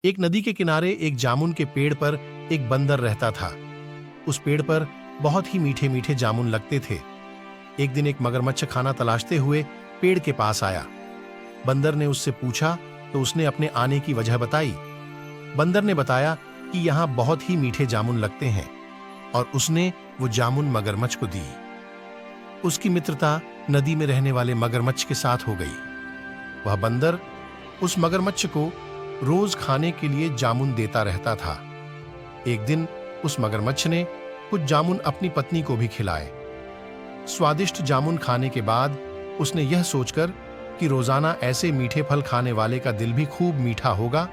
एक नदी के किनारे एक जामुन के पेड़ पर एक बंदर रहता था। उस पेड़ पर बहुत ही मीठे मीठे जामुन लगते थे। एक दिन एक मगरमच्छ खाना तलाशते हुए पेड़ के पास आया। बंदर ने उससे पूछा तो उसने अपने आने की वजह बताई। बंदर ने बताया कि यहाँ बहुत ही मीठे जामुन लगते हैं और उसने वो जामुन मगरमच्छ को दी। उसकी मित्रता नदी में रहने वाले मगरमच्छ के साथ हो गई। वह बंदर उस मगरमच्छ को रोज खाने के लिए जामुन देता रहता था। एक दिन उस मगरमच्छ ने कुछ जामुन अपनी पत्नी को भी खिलाए। स्वादिष्ट जामुन खाने के बाद उसने यह सोचकर कि रोजाना ऐसे मीठे फल खाने वाले का दिल भी खूब मीठा होगा,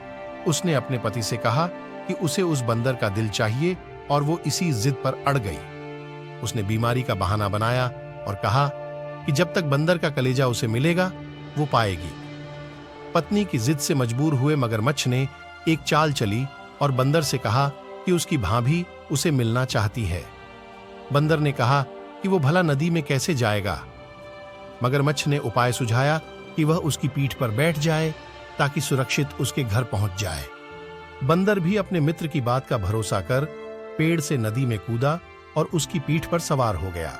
उसने अपने पति से कहा कि उसे उस बंदर का दिल चाहिए और वो इसी जिद पर अड़ गई। उसने बीमारी का बहाना बनाया और कहा कि जब तक बंदर का कलेजा उसे मिलेगा वो पाएगी। पत्नी की जिद से मजबूर हुए मगरमच्छ ने एक चाल चली और बंदर से कहा कि उसकी भाभी उसे मिलना चाहती है। बंदर ने कहा कि वो भला नदी में कैसे जाएगा। मगरमच्छ ने उपाय सुझाया कि वह उसकी पीठ पर बैठ जाए ताकि सुरक्षित उसके घर पहुंच जाए। बंदर भी अपने मित्र की बात का भरोसा कर पेड़ से नदी में कूदा और उसकी पीठ पर सवार हो गया।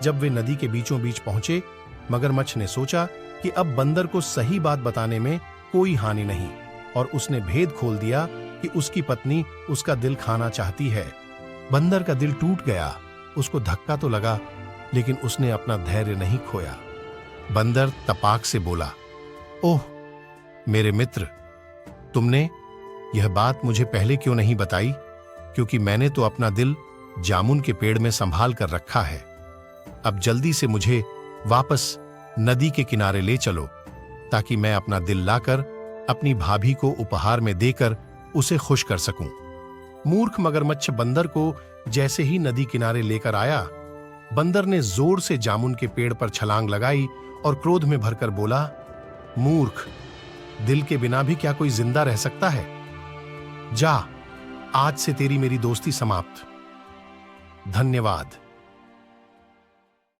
जब वे नदी के बीचों बीच पहुंचे, मगरमच्छ ने सोचा कि अब बंदर को सही बात बताने में कोई हानि नहीं और उसने भेद खोल दिया कि उसकी पत्नी उसका दिल खाना चाहती है। बंदर का दिल टूट गया। उसको धक्का तो लगा, लेकिन उसने अपना धैर्य नहीं खोया। बंदर तपाक से बोला, ओह मेरे मित्र, तुमने यह बात मुझे पहले क्यों नहीं बताई? क्योंकि मैंने तो अपना दिल जामुन के पेड़ में संभाल कर रखा है। अब जल्दी से मुझे वापस नदी के किनारे ले चलो ताकि मैं अपना दिल लाकर अपनी भाभी को उपहार में देकर उसे खुश कर सकूं। मूर्ख मगरमच्छ बंदर को जैसे ही नदी किनारे लेकर आया, बंदर ने जोर से जामुन के पेड़ पर छलांग लगाई और क्रोध में भरकर बोला, मूर्ख, दिल के बिना भी क्या कोई जिंदा रह सकता है? जा, आज से तेरी मेरी दोस्ती समाप्त। धन्यवाद।